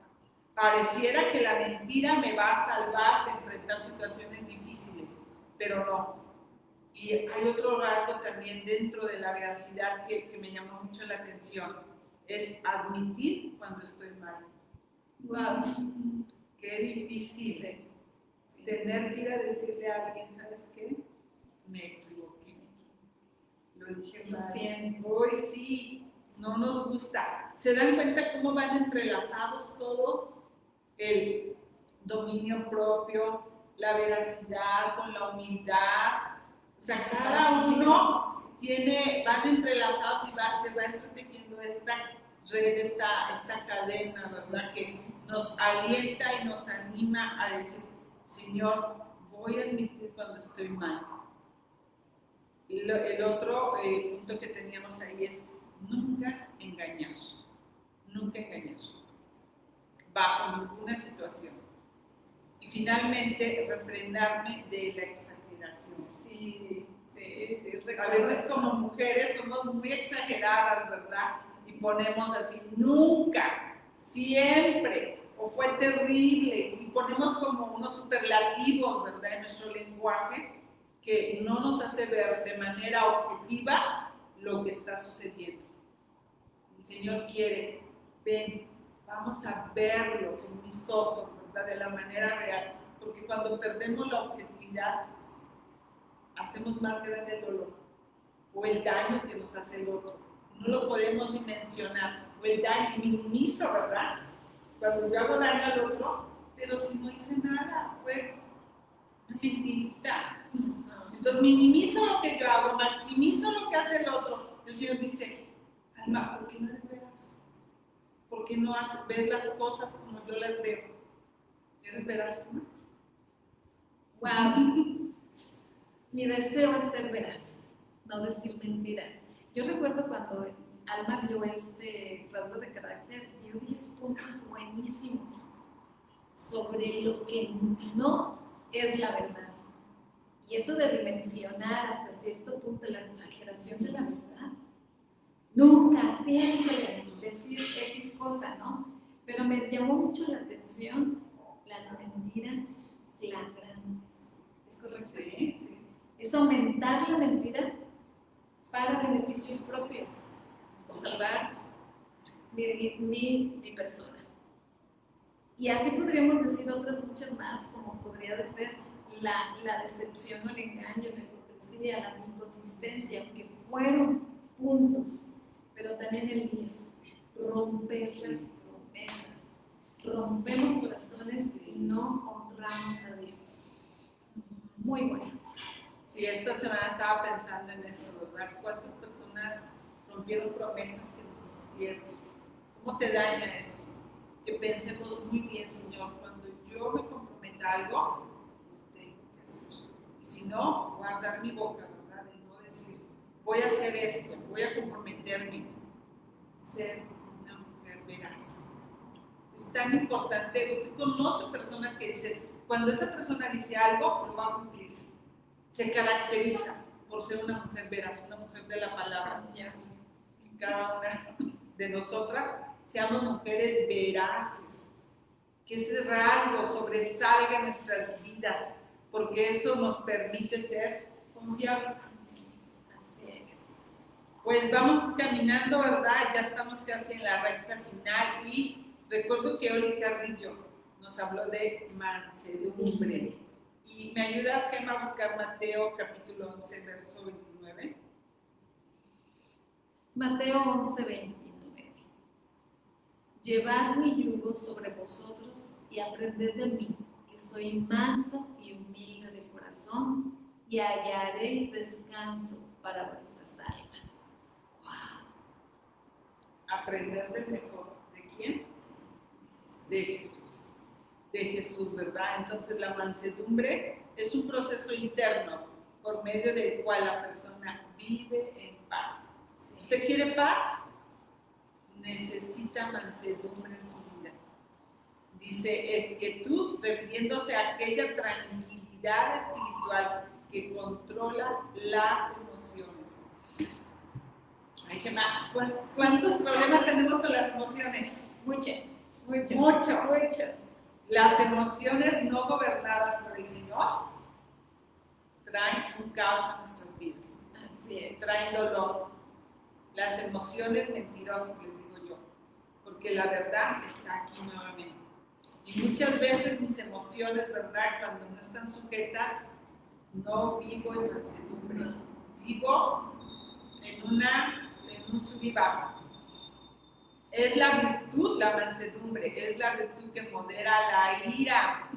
Pareciera que la mentira me va a salvar de enfrentar situaciones difíciles, pero no. Y hay otro rasgo también dentro de la veracidad que me llamó mucho la atención. Es admitir cuando estoy mal. Wow. Qué difícil tener que ir a decirle a alguien, ¿sabes qué? Me equivoqué. Lo dije mal. Hoy sí, no nos gusta. ¿Se dan cuenta cómo van entrelazados todos? El dominio propio, la veracidad con la humildad. O sea, cada uno van entrelazados y se va entretejiendo esta red, esta cadena, ¿verdad? Que nos alienta y nos anima a decir, Señor, voy a admitir cuando estoy mal. El otro punto que teníamos ahí es nunca engañar, bajo ninguna situación. Y finalmente, refrenarme de la exageración. Sí. A veces como mujeres somos muy exageradas, ¿verdad? Y ponemos así, nunca, siempre, o fue terrible, y ponemos como unos superlativos, ¿verdad? En nuestro lenguaje, que no nos hace ver de manera objetiva lo que está sucediendo. El Señor quiere, ven, vamos a verlo con mis ojos, ¿verdad? De la manera real, porque cuando perdemos la objetividad, hacemos más grande el dolor o el daño que nos hace el otro. No lo podemos dimensionar, o el daño, y minimizo, ¿verdad? Cuando yo hago daño al otro, pero si no hice nada, fue una mentirita. Entonces minimizo lo que yo hago, maximizo lo que hace el otro. El Señor dice, Alma, ¿por qué no eres veraz? ¿Por qué no ves las cosas como yo las veo? ¿Eres veraz, Alma? Wow. Mi deseo es ser veraz, no decir mentiras. Yo recuerdo cuando Alma vio este rasgo de carácter, dio 10 puntos buenísimos sobre lo que no es la verdad. Y eso de dimensionar hasta cierto punto la exageración de la verdad. Nunca, siempre decir X cosa, ¿no? Pero me llamó mucho la atención las mentiras flagrantes. ¿Es correcto? Sí. Es aumentar la mentira para beneficios propios o salvar mi persona. Y así podríamos decir otras muchas más, como podría ser la decepción o el engaño, la hipocresía, la inconsistencia, que fueron puntos, pero también el 10, romper las promesas. Rompemos corazones y no honramos a Dios. Muy bueno. Sí, esta semana estaba pensando en eso, ¿verdad? ¿Cuántas personas rompieron promesas que nos hicieron? ¿Cómo te daña eso? Que pensemos muy bien, Señor, cuando yo me comprometa a algo, lo tengo que hacer. Y si no, guardar mi boca, ¿verdad? De no decir, voy a hacer esto, voy a comprometerme. Ser una mujer veraz. Es tan importante. Usted conoce personas que dicen, cuando esa persona dice algo, lo va a cumplir. Se caracteriza por ser una mujer veraz, una mujer de la palabra. Cada una de nosotras seamos mujeres veraces, que ese rasgo sobresalga en nuestras vidas, porque eso nos permite ser confiables. Así es. Pues vamos caminando, ¿verdad? Ya estamos casi en la recta final y recuerdo que Oli Carrillo nos habló de mansedumbre. ¿Y me ayudas, Gemma, a buscar Mateo capítulo 11, verso 29? Mateo 11, 29. Llevad mi yugo sobre vosotros y aprended de mí, que soy manso y humilde de corazón, y hallaréis descanso para vuestras almas. ¡Wow! Aprender del mejor. ¿De quién? De Jesús. De Jesús, ¿verdad? Entonces la mansedumbre es un proceso interno por medio del cual la persona vive en paz. ¿Usted quiere paz? Necesita mansedumbre en su vida. Dice, es quietud, refiriéndose a aquella tranquilidad espiritual que controla las emociones. Ay, Gemma, ¿cuántos problemas tenemos con las emociones? Muchos. Las emociones no gobernadas por el Señor traen un caos a nuestras vidas. Así es. Traen dolor. Las emociones mentirosas, les digo yo, porque la verdad está aquí nuevamente. Y muchas veces mis emociones, ¿verdad? Cuando no están sujetas, no vivo en mansedumbre. Vivo en un sub y bajo. Es la virtud, la mansedumbre, es la virtud que modera la ira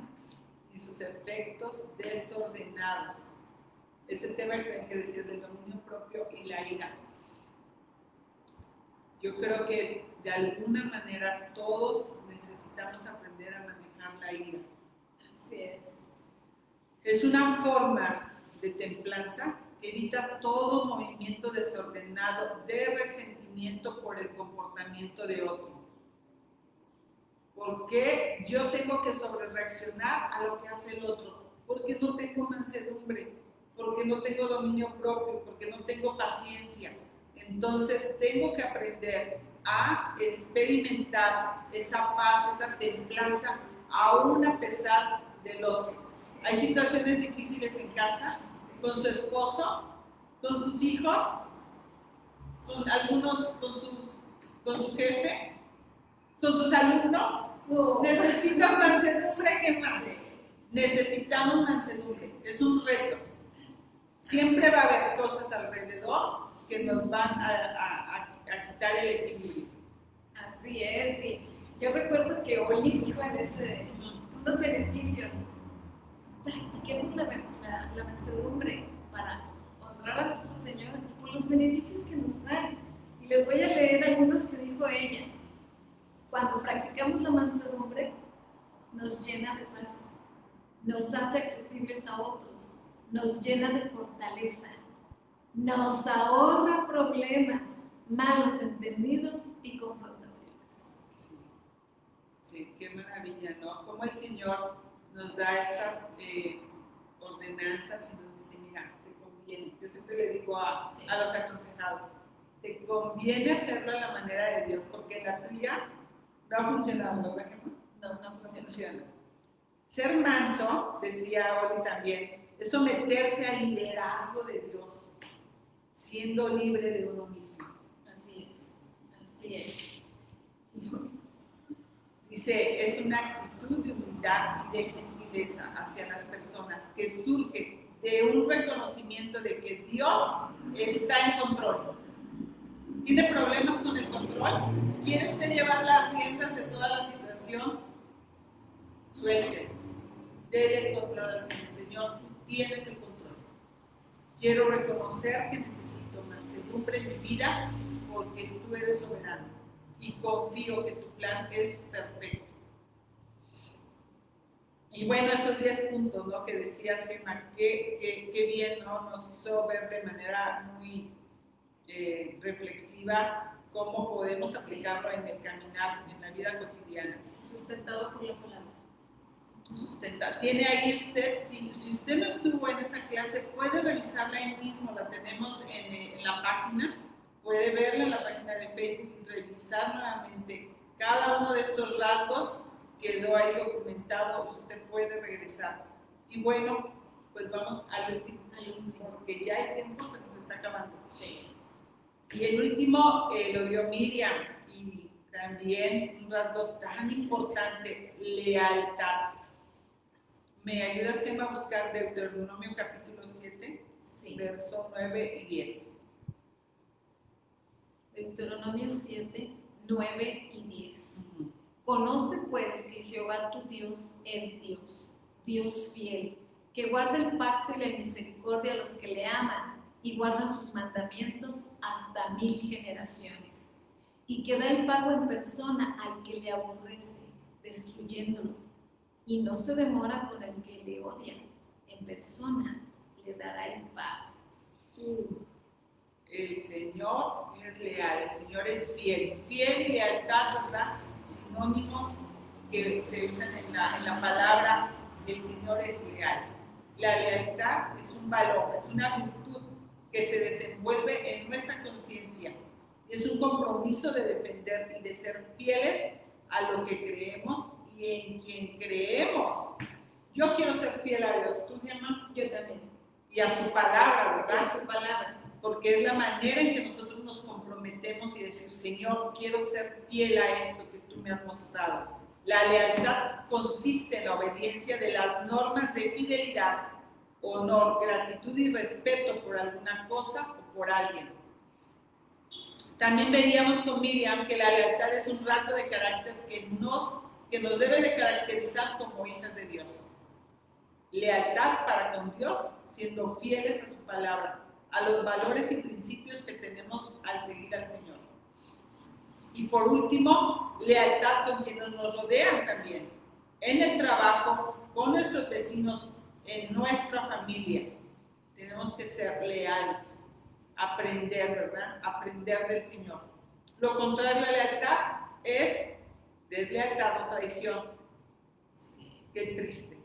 y sus efectos desordenados. Este tema que decía del dominio propio y la ira. Yo creo que de alguna manera todos necesitamos aprender a manejar la ira. Así es. Es una forma de templanza evita todo movimiento desordenado de resentimiento por el comportamiento de otro. ¿Por qué yo tengo que sobrereaccionar a lo que hace el otro? Porque no tengo mansedumbre, porque no tengo dominio propio, porque no tengo paciencia. Entonces tengo que aprender a experimentar esa paz, esa templanza, aún a pesar del otro. Hay situaciones difíciles en casa, con su esposo, con sus hijos, con algunos, con su jefe, con sus alumnos. Necesitas mansedumbre, ¿qué más? Necesitamos mansedumbre, es un reto. Siempre va a haber cosas alrededor que nos van a quitar el equilibrio. Así es, y yo recuerdo que Oli dijo en unos beneficios, practiquemos la mansedumbre para honrar a nuestro Señor y por los beneficios que nos trae. Y les voy a leer algunos que dijo ella. Cuando practicamos la mansedumbre, nos llena de paz, nos hace accesibles a otros, nos llena de fortaleza, nos ahorra problemas, malos entendidos y confrontaciones. Sí, qué maravilla, ¿no? Cómo el Señor nos da estas ordenanzas y nos dice, mira, te conviene. Yo siempre le digo a los aconsejados, te conviene hacerlo a la manera de Dios, porque la tuya no ha funcionado, ¿verdad? No funciona. Ser manso, decía Oli también, es someterse al liderazgo de Dios, siendo libre de uno mismo. Así es. Dice, es una actitud de humildad y de gentileza hacia las personas que surge de un reconocimiento de que Dios está en control. ¿Tiene problemas con el control? ¿Quiere usted llevar las riendas de toda la situación? Suéltelos. Dele el control al Señor. Señor, tú tienes el control. Quiero reconocer que necesito mansedumbre en mi vida porque tú eres soberano y confío que tu plan es perfecto. Y bueno, esos 10 puntos, ¿no? Que decías, Gemma, qué bien, ¿no? Nos hizo ver de manera muy reflexiva cómo podemos aplicarlo en el caminar, en la vida cotidiana. Sustentado por la palabra. Tiene ahí usted, si usted no estuvo en esa clase, puede revisarla ahí mismo, la tenemos en la página, puede verla en la página de Facebook y revisar nuevamente cada uno de estos rasgos, quedó ahí documentado, usted puede regresar. Y bueno, pues vamos al último, porque ya el tiempo se nos está acabando. Sí. Y el último lo dio Miriam, y también un rasgo tan importante, lealtad. ¿Me ayudas, Gemma, a buscar Deuteronomio capítulo 7, verso 9 y 10? Deuteronomio 7, 9 y 10. Conoce pues que Jehová tu Dios es Dios, Dios fiel, que guarda el pacto y la misericordia a los que le aman y guardan sus mandamientos hasta 1000 generaciones, y que da el pago en persona al que le aborrece, destruyéndolo, y no se demora con el que le odia, en persona le dará el pago. El Señor es leal, el Señor es fiel. Fiel y lealtad, ¿verdad? Sinónimos que se usan en la palabra, el Señor es leal. La lealtad es un valor, es una virtud que se desenvuelve en nuestra conciencia. Es un compromiso de defender y de ser fieles a lo que creemos y en quien creemos. Yo quiero ser fiel a Dios, ¿tú, Gemma? Yo también. Y a su palabra, ¿verdad? A su palabra. Porque es la manera en que nosotros nos comprometemos y decir, Señor, quiero ser fiel a esto que tú me has mostrado. La lealtad consiste en la obediencia de las normas de fidelidad, honor, gratitud y respeto por alguna cosa o por alguien. También veíamos con Miriam que la lealtad es un rasgo de carácter que nos debe de caracterizar como hijas de Dios. Lealtad para con Dios, siendo fieles a su palabra, a los valores y principios que tenemos al seguir al Señor. Y por último, lealtad con quienes nos rodean también, en el trabajo, con nuestros vecinos, en nuestra familia. tenemos que ser leales, aprender, ¿verdad? Aprender del Señor. Lo contrario a lealtad es deslealtad o traición. Qué triste.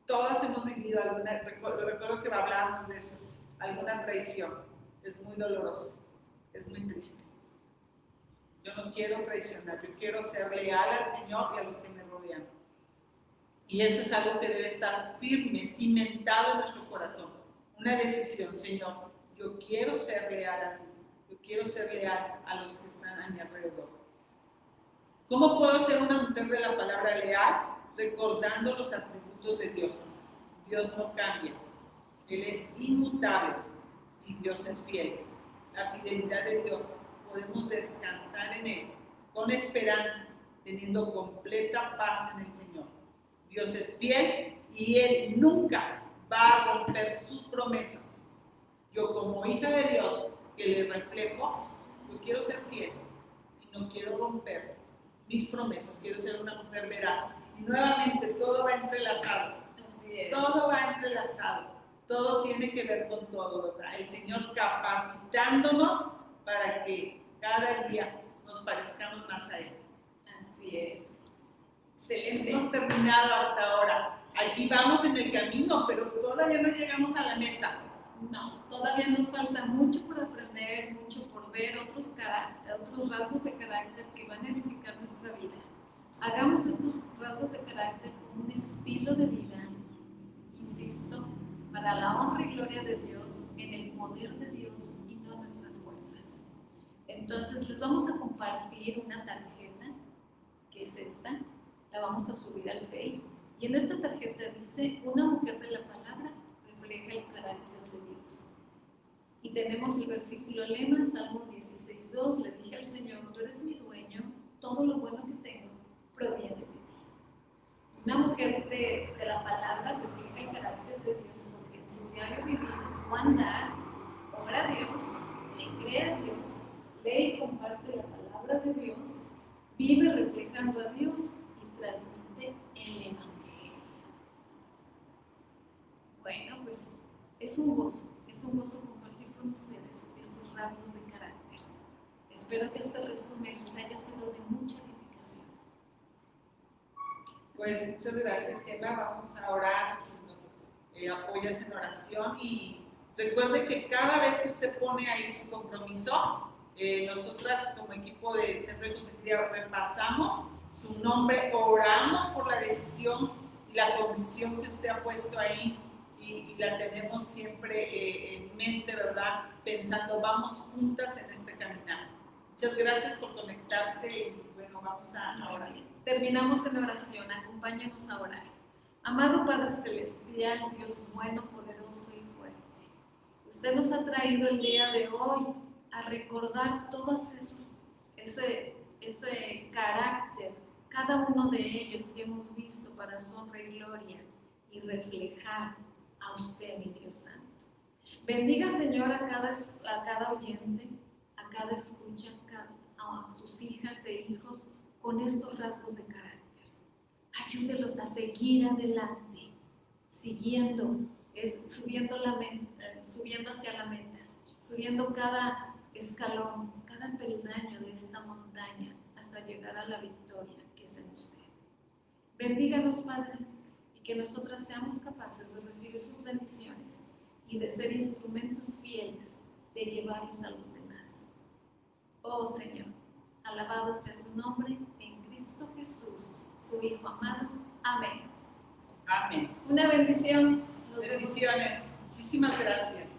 Todas hemos vivido alguna, recuerdo que hablábamos de eso, alguna traición. Es muy doloroso, es muy triste. Yo no quiero traicionar, yo quiero ser leal al Señor y a los que me rodean. Y eso es algo que debe estar firme, cimentado en nuestro corazón. Una decisión, Señor, yo quiero ser leal a ti, yo quiero ser leal a los que están a mi alrededor. ¿Cómo puedo ser una mujer de la palabra leal? Recordando los atributos de Dios. Dios no cambia, Él es inmutable y Dios es fiel. La fidelidad de Dios, podemos descansar en Él con esperanza, teniendo completa paz en el Señor. Dios es fiel y Él nunca va a romper sus promesas. Yo como hija de Dios que le reflejo, yo quiero ser fiel y no quiero romper mis promesas, quiero ser una mujer veraz. Y nuevamente todo va entrelazado. Así es. Todo va entrelazado. Todo tiene que ver con todo, ¿verdad? El Señor capacitándonos para que cada día nos parezcamos más a Él. Así es. Excelente. Hemos terminado hasta ahora. Aquí vamos en el camino, pero todavía no llegamos a la meta. No, todavía nos falta mucho por aprender, mucho por ver, otros rasgos de carácter que van a edificar nuestra vida. Hagamos estos rasgos de carácter como un estilo de vida, insisto, para la honra y gloria de Dios, en el poder de Dios y no nuestras fuerzas. Entonces les vamos a compartir una tarjeta, que es esta, la vamos a subir al Face, y en esta tarjeta dice: una mujer de la palabra refleja el carácter de Dios. Y tenemos el versículo lema, Salmos 16:2, le dije al Señor, tú eres mi dueño, todo lo bueno que tengo proviene de ti. Una mujer de la palabra refleja el carácter de Dios porque en su diario vivir o andar, ora a Dios, le cree a Dios, lee y comparte la palabra de Dios, vive reflejando a Dios y transmite el Evangelio. Bueno, pues es un gozo compartir con ustedes estos rasgos de carácter. Espero que este resumen les haya sido de mucha edificación. Pues muchas gracias, Gemma. Vamos a orar, si nos apoyas en oración, y recuerde que cada vez que usted pone ahí su compromiso, nosotras como equipo del Centro de Consejería repasamos su nombre, oramos por la decisión y la convicción que usted ha puesto ahí, y la tenemos siempre en mente, ¿verdad? Pensando, vamos juntas en este caminar. Muchas gracias por conectarse y bueno, vamos a orar. Terminamos en oración, acompáñenos a orar. Amado Padre Celestial, Dios bueno, poderoso y fuerte, usted nos ha traído el día de hoy a recordar todos ese carácter, cada uno de ellos que hemos visto para su honra y gloria, y reflejar a usted, mi Dios Santo. Bendiga, Señor, a cada oyente, a cada escucha, a sus hijas e hijos con estos rasgos de carácter. Ayúdelos a seguir adelante, subiendo hacia la meta, subiendo cada escalón, cada peldaño de esta montaña hasta llegar a la victoria que es en usted. Bendíganos, Padre, y que nosotras seamos capaces de recibir sus bendiciones y de ser instrumentos fieles de llevarlos a los demás. Oh Señor, alabado sea su nombre en Cristo Jesús, su Hijo amado. Amén. Amén. Una bendición. Bendiciones. Muchísimas gracias.